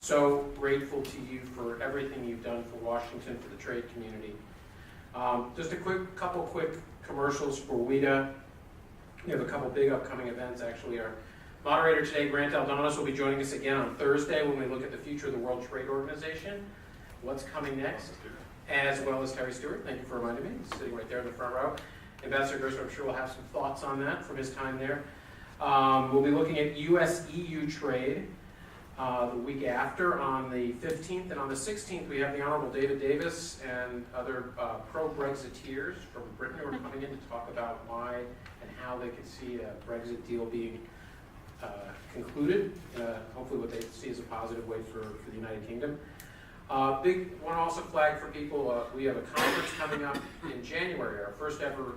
So grateful to you for everything you've done for Washington, for the trade community. Just a couple quick commercials for WITA. We have a couple big upcoming events. Actually, our moderator today, Grant Aldonas, will be joining us again on Thursday when we look at the future of the World Trade Organization, what's coming next, as well as Terry Stewart. Thank you for reminding me. He's sitting right there in the front row. Ambassador Groser, I'm sure, will have some thoughts on that from his time there. We'll be looking at U.S.-EU trade the week after on the 15th, and on the 16th we have the Honorable David Davis and other pro-Brexiteers from Britain who are coming in to talk about why and how they could see a Brexit deal being concluded. Hopefully what they see is a positive way for the United Kingdom. Big one also flag for people, we have a conference coming up in January, our first ever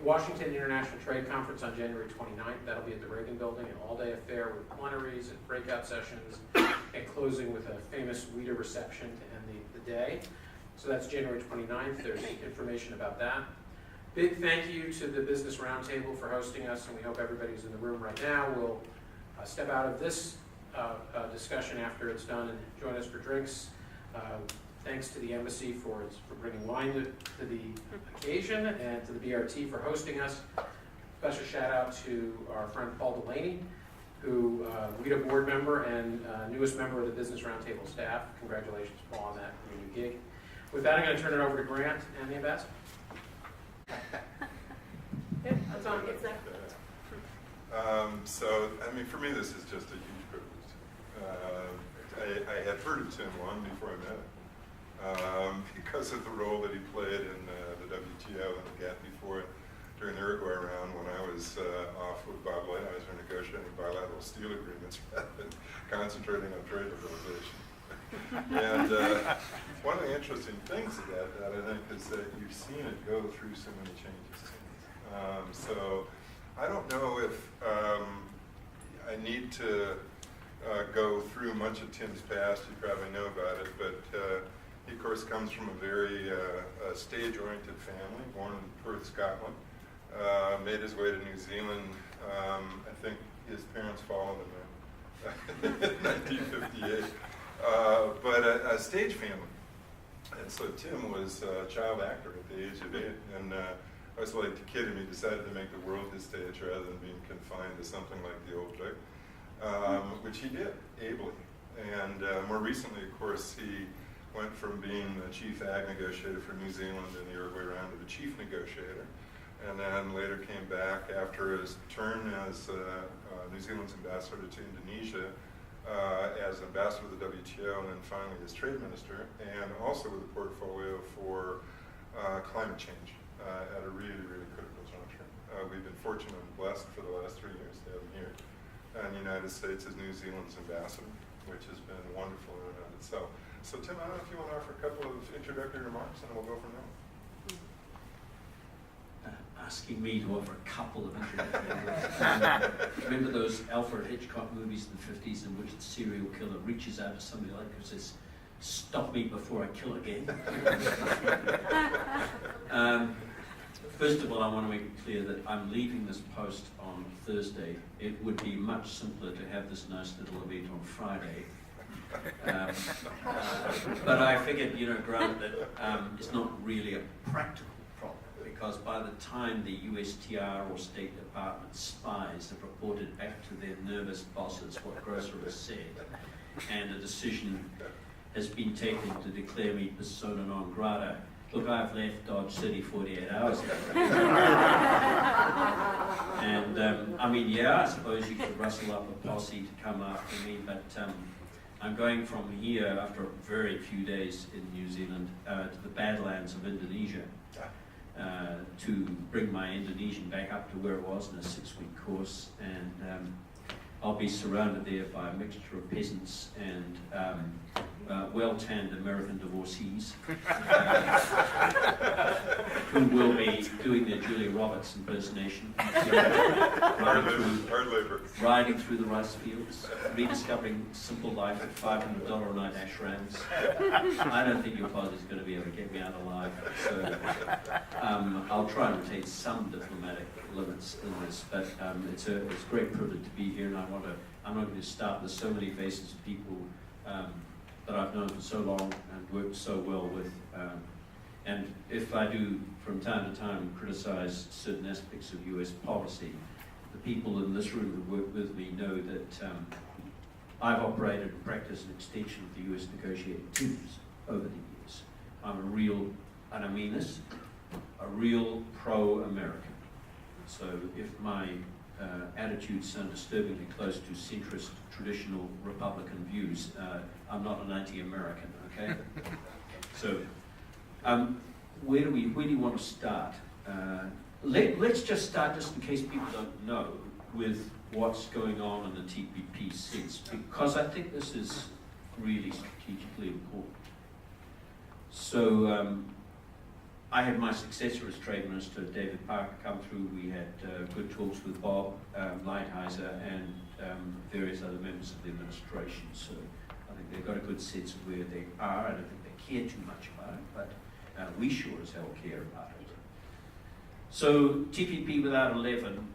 Washington International Trade Conference on January 29th. That'll be at the Reagan Building, an all-day affair with plenaries and breakout sessions, and closing with a famous WITA reception to end the day. So that's January 29th. There's information about that. Big thank you to the Business Roundtable for hosting us, and we hope everybody who's in the room right now will step out of this discussion after it's done and join us for drinks. Thanks to the embassy for bringing wine to the occasion, and to the BRT for hosting us. Special shout out to our friend Paul Delaney, who WITA board member and newest member of the Business Roundtable staff. Congratulations, Paul, on that new gig. With that, I'm going to turn it over to Grant and the ambassador. That's on. So, I mean, for me, this is just a huge privilege. I had heard of Tim long before I met him. Because of the role that he played in the WTO and the GATT before it, during the Uruguay round when I was off with Bob Lighthizer negotiating bilateral steel agreements rather than concentrating on trade liberalization. And one of the interesting things about that, I think, is that you've seen it go through so many changes. So I don't know if I need to go through much of Tim's past. You probably know about it, but he, of course, comes from a very stage-oriented family, born in Perth, Scotland, made his way to New Zealand. I think his parents followed him in 1958, but a stage family. And so Tim was a child actor at the age of 8, and I was like the kid, and he decided to make the world his stage rather than being confined to something like the old vic, which he did, ably. And more recently, of course, he went from being the chief ag negotiator for New Zealand in the Uruguay round to the chief negotiator, and then later came back after his turn as New Zealand's ambassador to Indonesia, as ambassador to the WTO, and then finally as trade minister, and also with a portfolio for climate change at a really, really critical juncture. We've been fortunate and blessed for the last 3 years to have him here in the United States as New Zealand's ambassador, which has been wonderful in and of itself. So Tim, I don't know if you want to offer a couple of introductory remarks, and we'll go from there. Asking me to offer a couple of introductory remarks. Remember those Alfred Hitchcock movies in the 50s in which the serial killer reaches out to somebody like who says, "Stop me before I kill again"? First of all, I want to make it clear that I'm leaving this post on Thursday. It would be much simpler to have this nice little event on Friday. But I figured, Grant, that it's not really a practical problem, because by the time the USTR or State Department spies have reported back to their nervous bosses what Groser has said, and a decision has been taken to declare me persona non grata, look, I've left Dodge City 48 hours ago. And, I suppose you could rustle up a posse to come after me, but I'm going from here, after very few days in New Zealand, to the Badlands of Indonesia to bring my Indonesian back up to where it was in a 6-week course. And I'll be surrounded there by a mixture of peasants and well-tanned American divorcees who will be doing their Julia Roberts impersonation, riding through the rice fields, rediscovering simple life at $500 a night ashrams. I don't think your father's going to be able to get me out alive, so I'll try and retain some diplomatic limits in this, but it's a great privilege to be here, and I want to I'm not going to start. There's so many faces of people that I've known for so long and worked so well with. And if I do, from time to time, criticize certain aspects of US policy, the people in this room who work with me know that I've operated and practiced an extension of the US negotiating teams over the years. I'm a real, and I mean this, a real pro-American. So if my attitudes sound disturbingly close to centrist, traditional Republican views, I'm not an anti-American, okay? So, where do you want to start? Let's just start, just in case people don't know, with what's going on in the TPP sense, because I think this is really strategically important. So, I had my successor as Trade Minister, David Parker, come through. We had good talks with Bob Lighthizer and various other members of the administration. So I think they've got a good sense of where they are. I don't think they care too much about it, but we sure as hell care about it. So TPP without 11,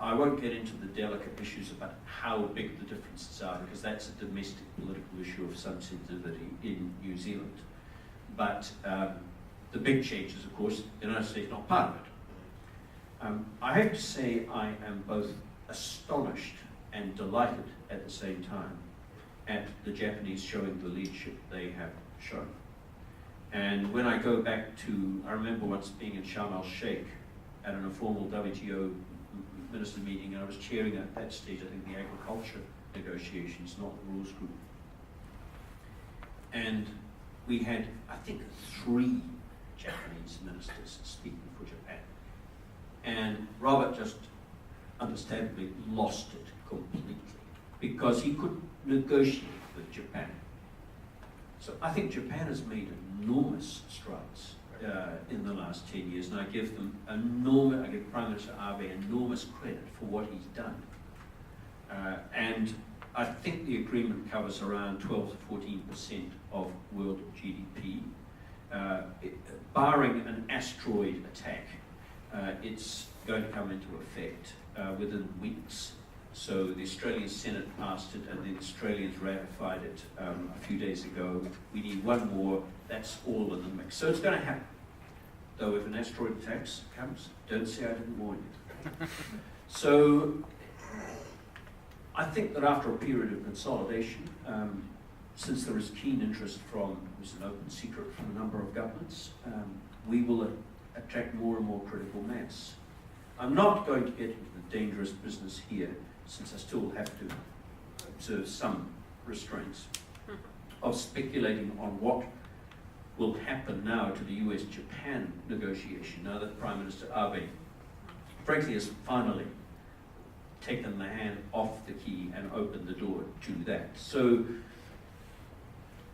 I won't get into the delicate issues about how big the differences are, because that's a domestic political issue of some sensitivity in New Zealand. But the big change is, of course, the United States not part of it. I have to say I am both astonished and delighted at the same time at the Japanese showing the leadership they have shown. And when I go back to, I remember once being in Sharm el-Sheikh at an informal WTO minister meeting, and I was chairing at that stage, I think, the agriculture negotiations, not the rules group. And we had, I think, 3 Japanese ministers speaking for Japan. And Robert just understandably lost it completely because he couldn't negotiate with Japan. So I think Japan has made enormous strides in the last 10 years, and I give them I give Prime Minister Abe enormous credit for what he's done. And I think the agreement covers around 12 to 14% of world GDP. Barring an asteroid attack, it's going to come into effect within weeks. So the Australian Senate passed it, and the Australians ratified it a few days ago. We need one more. That's all in the mix. So it's going to happen. Though if an asteroid attack comes, don't say I didn't warn you. So I think that after a period of consolidation, since there is keen interest from, it was an open secret from a number of governments, we will attract more and more critical mass. I'm not going to get into the dangerous business here, since I still have to observe some restraints, of speculating on what will happen now to the US-Japan negotiation, now that Prime Minister Abe, frankly, has finally taken the hand off the key and opened the door to that. So,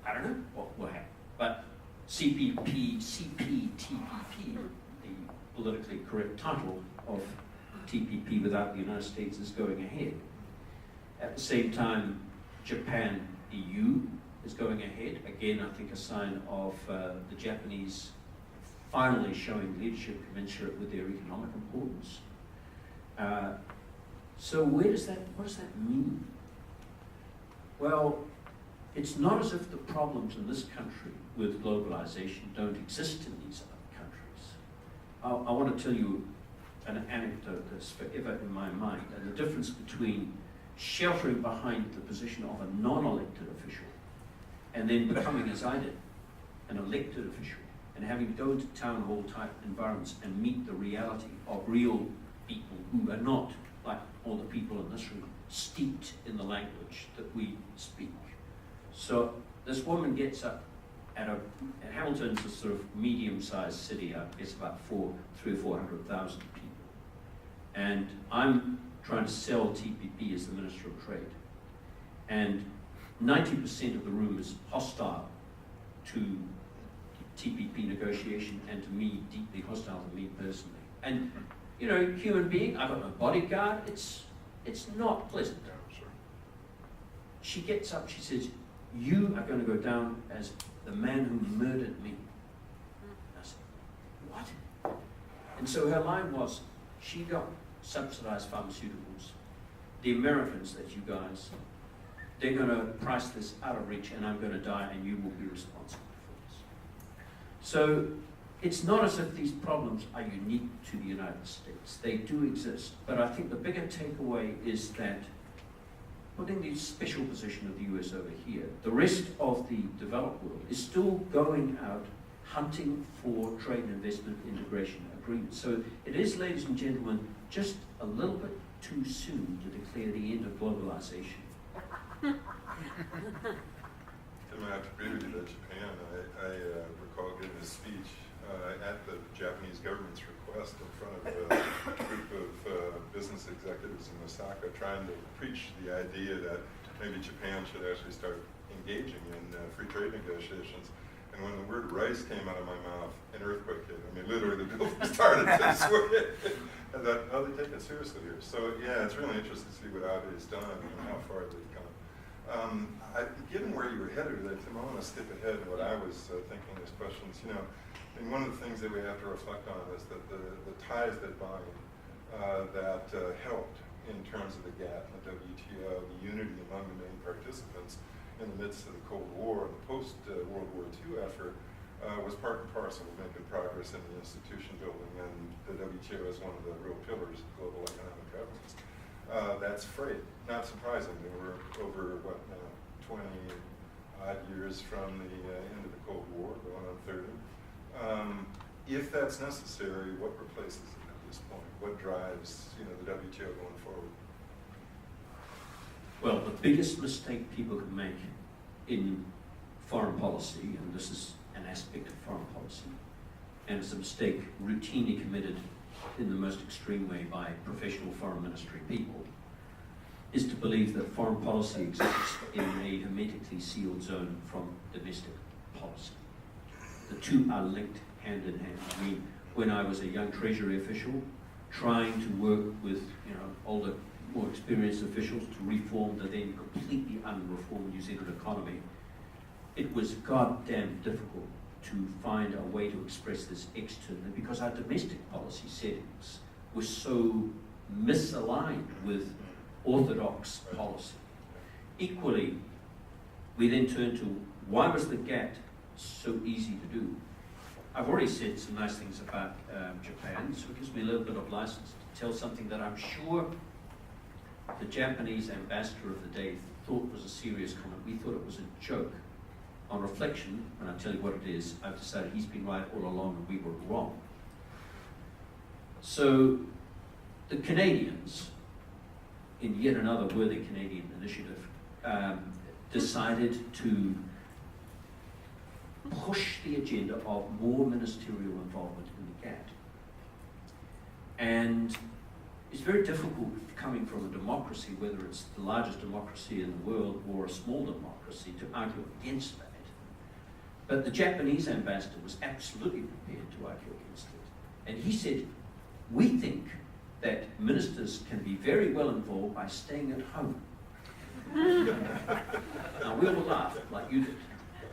I don't know what will happen, but CPTPP, the politically correct title of TPP without the United States, is going ahead. At the same time, Japan-EU is going ahead. Again, I think a sign of the Japanese finally showing leadership commensurate with their economic importance. So what does that mean? Well, it's not as if the problems in this country with globalization don't exist in these other countries. I want to tell you an anecdote that's forever in my mind, and the difference between sheltering behind the position of a non-elected official and then becoming, as I did, an elected official, and having to go into town hall type environments and meet the reality of real people who are not, like all the people in this room, steeped in the language that we speak. So this woman gets up at Hamilton's a sort of medium-sized city. It's about 300,000 or 400,000 people. And I'm trying to sell TPP as the Minister of Trade. And 90% of the room is hostile to TPP negotiation, and to me, deeply hostile to me personally. And, you know, human being, I've got no bodyguard, it's not pleasant. She gets up, she says, "You are going to go down as the man who murdered me." I said, "What?" And so her line was, she got subsidized pharmaceuticals the Americans that you guys, they're going to price this out of reach and I'm going to die and you will be responsible for this. So it's not as if these problems are unique to the United States. They do exist. But I think the bigger takeaway is that putting the special position of the US over here, the rest of the developed world is still going out hunting for trade and investment integration agreements. So it is, ladies and gentlemen, just a little bit too soon to declare the end of globalization. Tim, I have to agree with you that Japan, I recall giving a speech at the Japanese government's request in front of a group of business executives in Osaka, trying to preach the idea that maybe Japan should actually start engaging in free trade negotiations. And when the word rice came out of my mouth, an earthquake hit. I mean, literally the building started to sway. And that, oh, they take it seriously here. So yeah, it's really interesting to see what Avi's done and how far they've come. Given where you were headed with that, Tim, I want to skip ahead to what I was thinking as questions. You know, and one of the things that we have to reflect on is that the ties that bind, that helped in terms of the GATT and the WTO, the unity among the main participants in the midst of the Cold War and the post-World War II effort, was part and parcel of making progress in the institution building, and the WTO is one of the real pillars of global economic governance. That's frayed. Not surprisingly, we're over, what now, 20-odd years from the end of the Cold War, going on 30. If that's necessary, what replaces it at this point? What drives, the WTO going forward? Well, the biggest mistake people can make in foreign policy, and this is an aspect of foreign policy, and it's a mistake routinely committed in the most extreme way by professional foreign ministry people, is to believe that foreign policy exists in a hermetically sealed zone from domestic policy. The two are linked hand in hand. I mean, when I was a young Treasury official, trying to work with older, more experienced officials to reform the then completely unreformed New Zealand economy, it was goddamn difficult to find a way to express this externally because our domestic policy settings were so misaligned with orthodox policy. Equally, we then turned to why was the GATT so easy to do? I've already said some nice things about Japan, so it gives me a little bit of license to tell something that I'm sure the Japanese ambassador of the day thought was a serious comment. We thought it was a joke. On reflection, when I tell you what it is, I've decided he's been right all along and we were wrong. So the Canadians, in yet another worthy Canadian initiative, decided to push the agenda of more ministerial involvement in the GATT. And it's very difficult coming from a democracy, whether it's the largest democracy in the world or a small democracy, to argue against that. But the Japanese ambassador was absolutely prepared to argue against it. And he said, we think that ministers can be very well involved by staying at home. Now we all laughed like you did.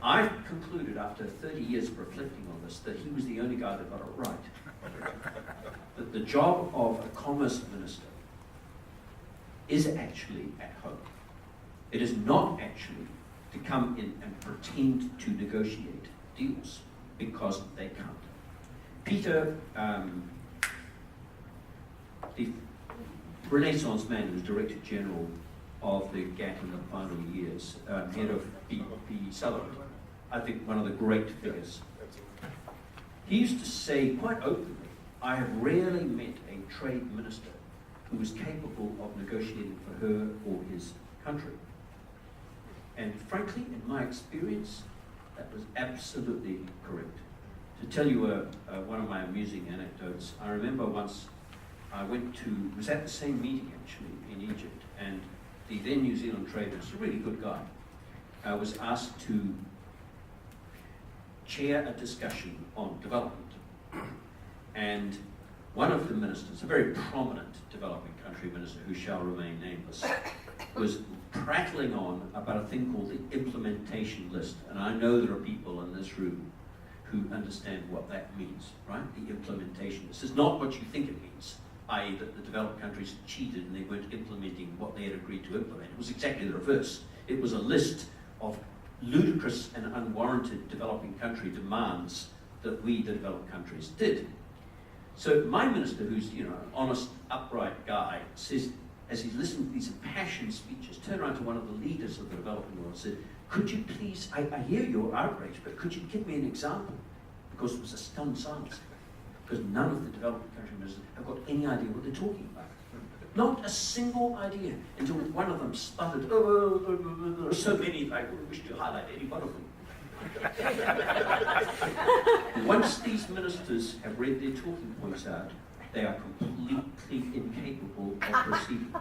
I concluded after 30 years of reflecting on this that he was the only guy that got it right. That the job of a commerce minister is actually at home. It is not actually to come in and pretend to negotiate deals, because they can't. Peter, the Renaissance man who was Director General of the GATT in the final years, head of B. Sullivan, I think one of the great figures. He used to say quite openly, I have rarely met a trade minister who was capable of negotiating for her or his country. And frankly, in my experience, that was absolutely correct. To tell you one of my amusing anecdotes, I remember once I was at the same meeting actually in Egypt, and the then New Zealand trader, who's a really good guy, was asked to chair a discussion on development. And one of the ministers, a very prominent developing country minister who shall remain nameless, was prattling on about a thing called the implementation list. And I know there are people in this room who understand what that means, right? The implementation list. It's not what you think it means. i.e. that the developed countries cheated and they weren't implementing what they had agreed to implement. It was exactly the reverse. It was a list of ludicrous and unwarranted developing country demands that we, the developed countries, did. So my minister, who's an honest, upright guy, says, as he listened to these impassioned speeches, turned around to one of the leaders of the developing world and said, could you please, I hear your outrage, but could you give me an example? Because it was a stunned silence. Because none of the developing country ministers have got any idea what they're talking about. Not a single idea, until one of them sputtered, oh, there are so many, I wouldn't wish to highlight any one of them. Once these ministers have read their talking points out, they are completely incapable of proceeding.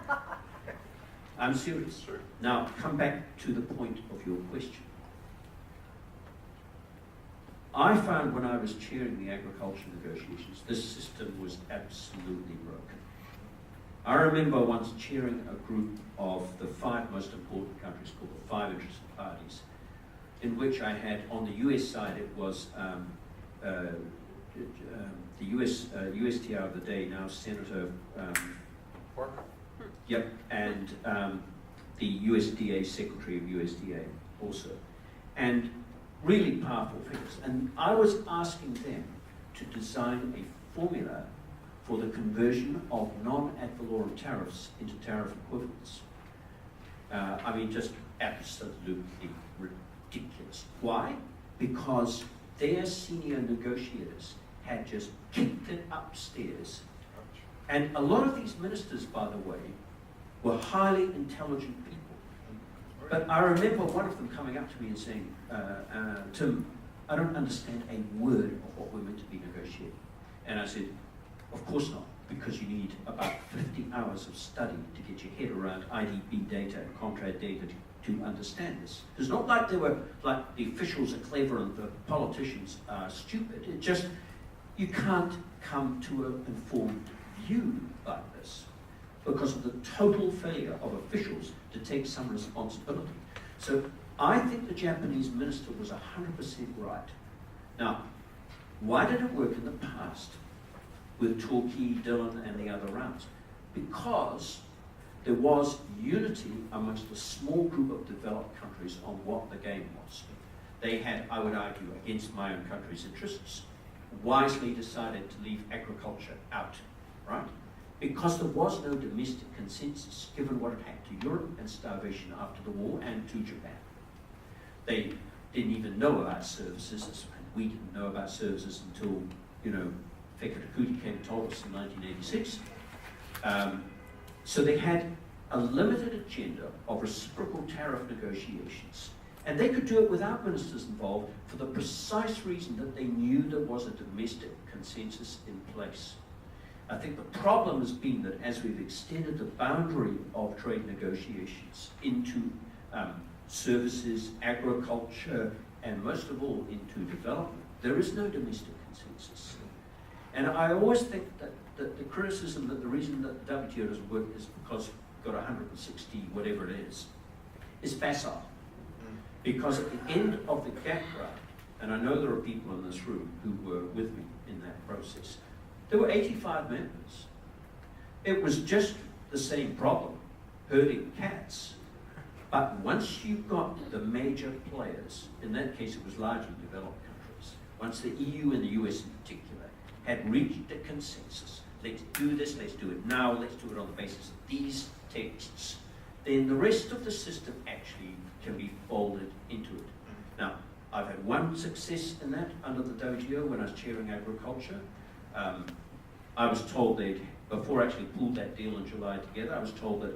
I'm serious. Sure. Now, come back to the point of your question. I found when I was chairing the agriculture negotiations, this system was absolutely broken. I remember once chairing a group of the 5 most important countries called the 5 Interested Parties, in which I had, on the US side, it was the USTR of the day, now Senator Parker. Yep, and the USDA Secretary of USDA also. And really powerful figures. And I was asking them to design a formula for the conversion of non-ad valorem tariffs into tariff equivalents. Just absolutely ridiculous. Why? Because their senior negotiators had just kicked it upstairs. And a lot of these ministers, by the way, were highly intelligent people. But I remember one of them coming up to me and saying, Tim, I don't understand a word of what we're meant to be negotiating. And I said, of course not, because you need about 50 hours of study to get your head around IDP data and contract data to understand this. It's not like they were, like the officials are clever and the politicians are stupid. It just, you can't come to an informed view like this because of the total failure of officials to take some responsibility. So I think the Japanese minister was 100% right. Now, why did it work in the past with Torquay, Dillon, and the other rounds? Because there was unity amongst a small group of developed countries on what the game was. They had, I would argue, against my own country's interests, wisely decided to leave agriculture out, right? Because there was no domestic consensus given what had happened to Europe and starvation after the war and to Japan. They didn't even know about services, and we didn't know about services until, Fekete came and told us in 1986. So they had a limited agenda of reciprocal tariff negotiations. And they could do it without ministers involved for the precise reason that they knew there was a domestic consensus in place. I think the problem has been that as we've extended the boundary of trade negotiations into services, agriculture, and most of all into development, there is no domestic consensus. And I always think that the criticism that the reason that the WTO doesn't work is because we've got 160, whatever it is facile. Because at the end of the GATT round, and I know there are people in this room who were with me in that process, there were 85 members. It was just the same problem, herding cats. But once you got the major players, in that case it was largely developed countries, once the EU and the US in particular had reached a consensus, let's do this, let's do it now, let's do it on the basis of these texts, then the rest of the system actually can be folded into it. Now, I've had one success in that under the WTO when I was chairing agriculture. I was told that, before I actually pulled that deal in July together, I was told that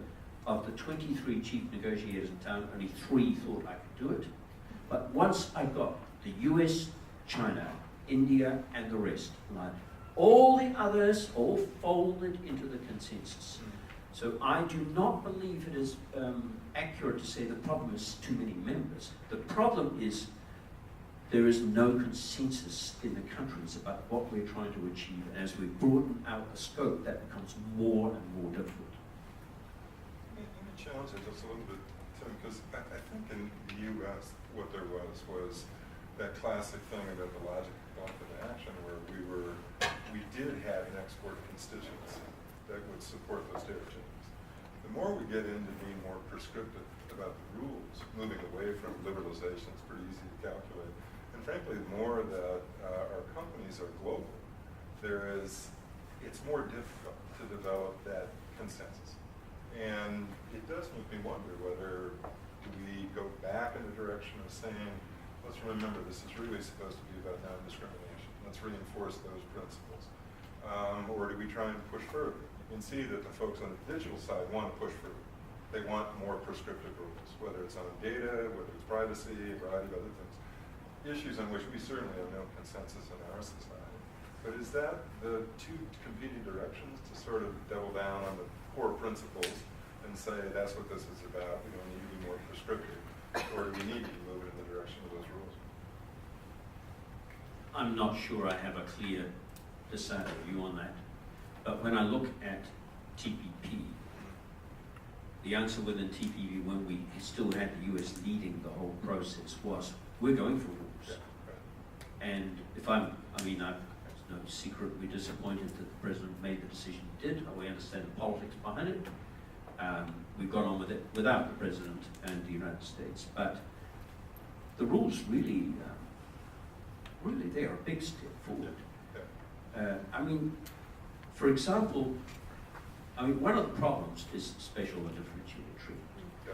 of the 23 chief negotiators in town, only 3 thought I could do it. But once I got the US, China, India, and the rest, right, all the others all folded into the consensus. So I do not believe it is accurate to say the problem is too many members. The problem is there is no consensus in the countries about what we're trying to achieve. And as we broaden out the scope, that becomes more and more difficult. Let me challenge it just a little bit, Tim, because I think in the U.S. what there was that classic thing about the logic of benefit action where we did have an export constituency that would support those data changes. The more we get into being more prescriptive about the rules, moving away from liberalization, it's pretty easy to calculate, and frankly, the more that our companies are global, it's more difficult to develop that consensus. And it does make me wonder whether we go back in the direction of saying, let's remember this is really supposed to be about non-discrimination. Let's reinforce those principles. Or do we try and push further? You can see that the folks on the digital side want to push further. They want more prescriptive rules, whether it's on data, whether it's privacy, a variety of other things. Issues on which we certainly have no consensus in our society. But is that the two competing directions to sort of double down on the core principles and say that's what this is about, we don't need to be more prescriptive, or do we need to move in the direction of those rules? I'm not sure I have a clear, decided view on that. But when I look at TPP, the answer within TPP when we still had the US leading the whole process was, we're going for rules. Yeah, right. And it's no secret we're disappointed that the president made the decision he did. We understand the politics behind it. We've gone on with it without the president and the United States. But the rules really, they are a big step forward. For example, one of the problems is special and differentiated treatment. Yeah.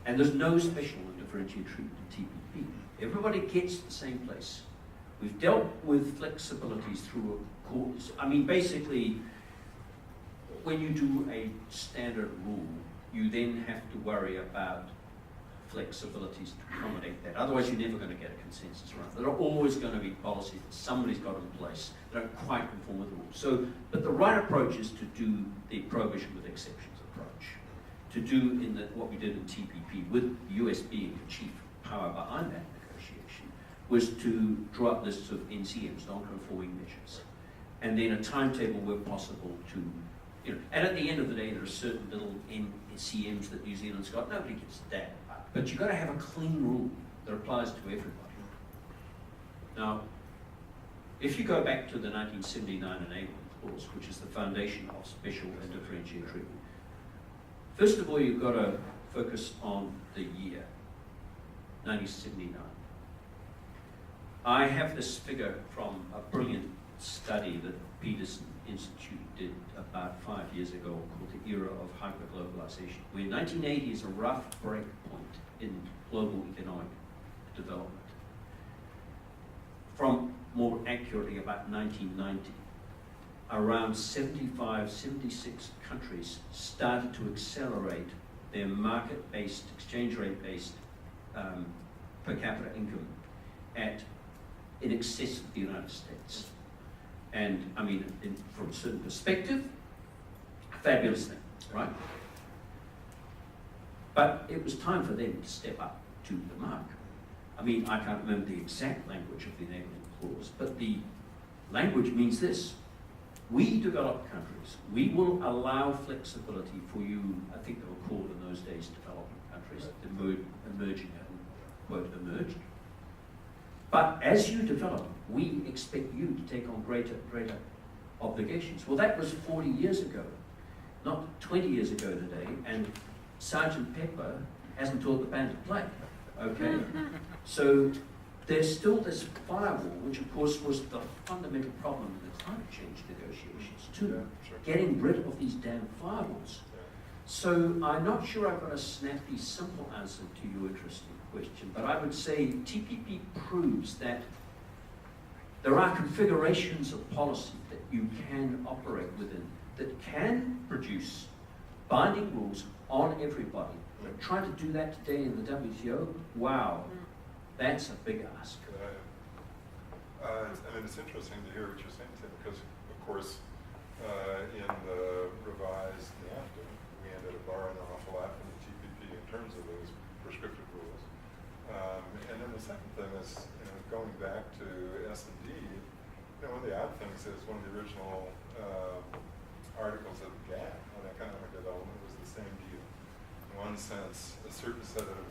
And there's no special and differentiated treatment in TPP. Everybody gets the same place. We've dealt with flexibilities through courts. Basically, when you do a standard rule, you then have to worry about flexibilities to accommodate that. Otherwise, you're never going to get a consensus around it. There are always going to be policies that somebody's got in place that don't quite conform with the rules. So, but the right approach is to do the prohibition with exceptions approach. To do what we did in TPP, with the US being the chief power behind that negotiation, was to draw up lists of NCMs, non-conforming measures, and then a timetable where possible to, and at the end of the day, there are certain little NCMs that New Zealand's got. Nobody gives a damn about. But you've got to have a clean rule that applies to everybody. Now, if you go back to the 1979 Enabling Clause, which is the foundation of special and differentiated treatment, first of all, you've got to focus on the year, 1979. I have this figure from a brilliant study that Peterson Institute did about 5 years ago called the era of hyperglobalization, where 1980 is a rough break point in global economic development. From more accurately about 1990, around 75, 76 countries started to accelerate their market-based, exchange rate-based per capita income in excess of the United States. And from a certain perspective, a fabulous thing, right? But it was time for them to step up to the mark. I can't remember the exact language of the Enabling Clause, but the language means this. We developed countries, we will allow flexibility for you, I think they were called in those days developing countries, emerging and quote, emerged. But as you develop, we expect you to take on greater obligations. Well, that was 40 years ago, not 20 years ago today, and Sergeant Pepper hasn't taught the band to play, okay? So there's still this firewall, which of course was the fundamental problem in the climate change negotiations too, getting rid of these damn firewalls. So I'm not sure I've got a snappy, simple answer to your interesting question, but I would say TPP proves that there are configurations of policy that you can operate within that can produce binding rules on everybody. But trying to do that today in the WTO, wow, that's a big ask. It's interesting to hear what you're saying, Tim, because of course in the revised NAFTA, we ended up borrowing an awful lot from the TPP in terms of those prescriptive rules. And then the second thing is, going back to S&D, one of the odd things is one of the original articles of the GATT on economic development was the same deal. In one sense, a certain set of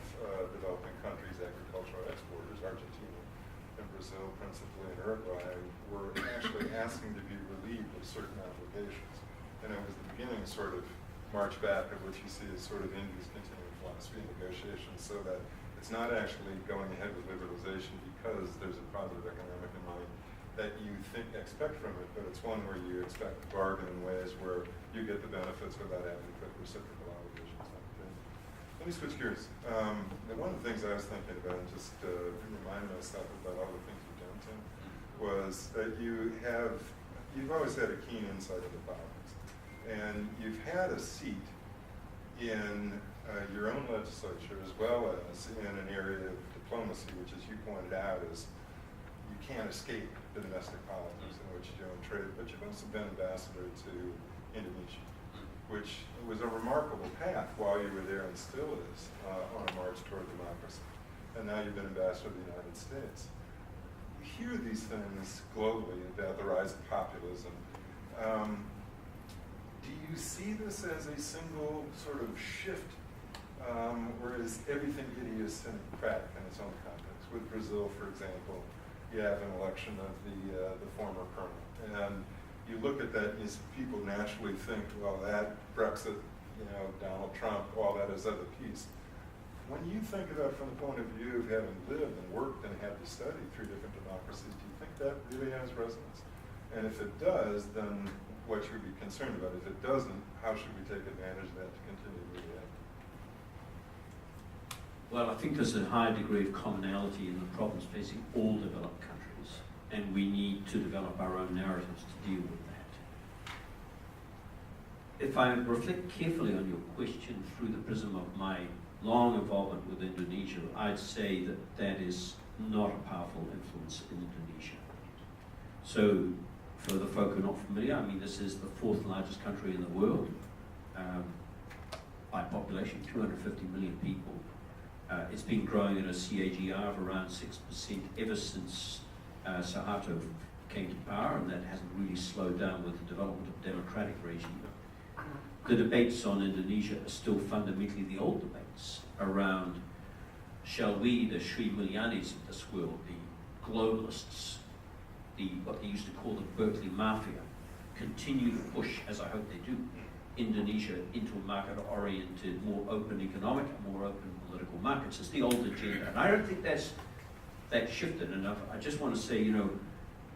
developing countries, agricultural exporters, Argentina and Brazil principally and Uruguay, were actually asking to be relieved of certain obligations. and it was the beginning sort of march back of what you see as sort of India's continuing philosophy and negotiations, so that it's not actually going ahead with liberalization because there's a positive economic in mind that you expect from it, but it's one where you expect to bargain in ways where you get the benefits without having to put reciprocal obligations on it. Let me switch gears. One of the things I was thinking about, and just remind myself about all the things you've done, Tim, was that you've always had a keen insight into politics, and you've had a seat in your own legislature as well as in an area of diplomacy, which, as you pointed out, is you can't escape the domestic politics in which you're doing trade, but you've also been ambassador to Indonesia, which was a remarkable path while you were there and still is on a march toward democracy. And now you've been ambassador to the United States. You hear these things globally about the rise of populism. Do you see this as a single sort of shift, or is everything idiosyncratic in its own context? With Brazil, for example, you have an election of the former colonel, and you look at that and people naturally think, well, that Brexit, Donald Trump, all that is of a piece. When you think about it from the point of view of having lived and worked and had to study three different democracies, do you think that really has resonance? And if it does, then what should we be concerned about? If it doesn't, how should we take advantage of that to continue to move ahead? Well, I think there's a high degree of commonality in the problems facing all developed countries, and we need to develop our own narratives to deal with that. If I reflect carefully on your question through the prism of my long involvement with Indonesia, I'd say that that is not a powerful influence in Indonesia. So, for the folk who are not familiar, this is the fourth largest country in the world by population, 250 million people. It's been growing at a CAGR of around 6% ever since Suharto came to power, and that hasn't really slowed down with the development of democratic regime. The debates on Indonesia are still fundamentally the old debates around, shall we, the Sri Mulyanis of this world, the globalists, what they used to call the Berkeley Mafia, continue to push, as I hope they do, Indonesia into a market-oriented, more open economic, more open political markets. It's the old agenda, and I don't think that's shifted enough. I just want to say,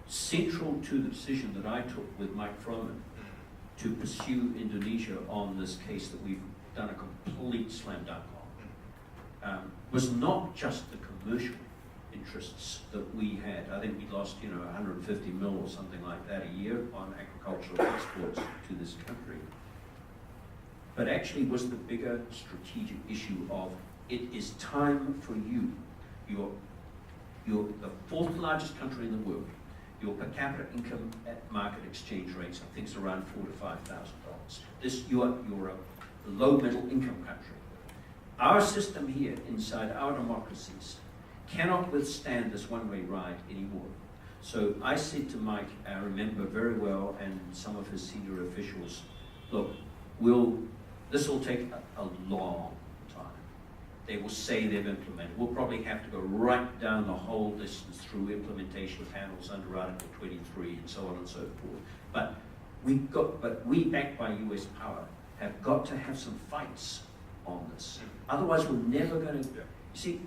central to the decision that I took with Mike Froman to pursue Indonesia on this case that we've done a complete slam dunk on, was not just the commercial interests that we had. I think we lost, 150 mil or something like that a year on agricultural exports to this country. But actually was the bigger strategic issue of, it is time for you. You're the fourth largest country in the world. Your per capita income at market exchange rates, I think, is around $4,000 to $5,000. You're a low middle income country. Our system here inside our democracies cannot withstand this one-way ride anymore. So I said to Mike, I remember very well, and some of his senior officials, look, this will take a long time. They will say they've implemented. We'll probably have to go right down the whole distance through implementation panels under Article 23 and so on and so forth. But we, backed by US power, have got to have some fights on this. Otherwise, we're never going to. See,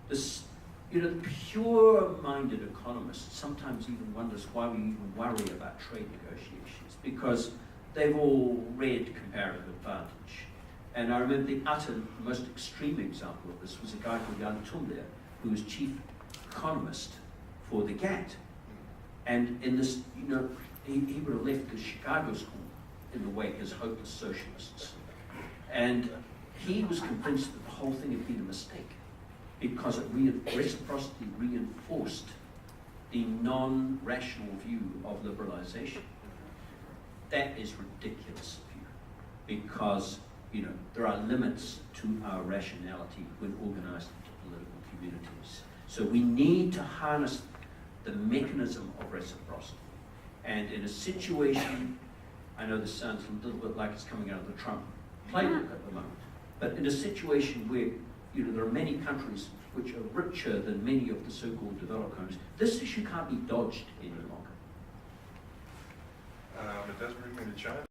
this, the pure-minded economist sometimes even wonders why we even worry about trade negotiations, because they've all read comparative advantage. And I remember the most extreme example of this was a guy called Jan Tumler, who was chief economist for the GATT. And in this, he would have left the Chicago school in the wake as hopeless socialists. And he was convinced that the whole thing had been a mistake, because it reciprocity reinforced the non-rational view of liberalization. That is ridiculous of you, because there are limits to our rationality when organized into political communities. So we need to harness the mechanism of reciprocity. And in a situation, I know this sounds a little bit like it's coming out of the Trump playbook at the moment, but in a situation where there are many countries which are richer than many of the so-called developed countries, this issue can't be dodged any longer. It does bring me to China.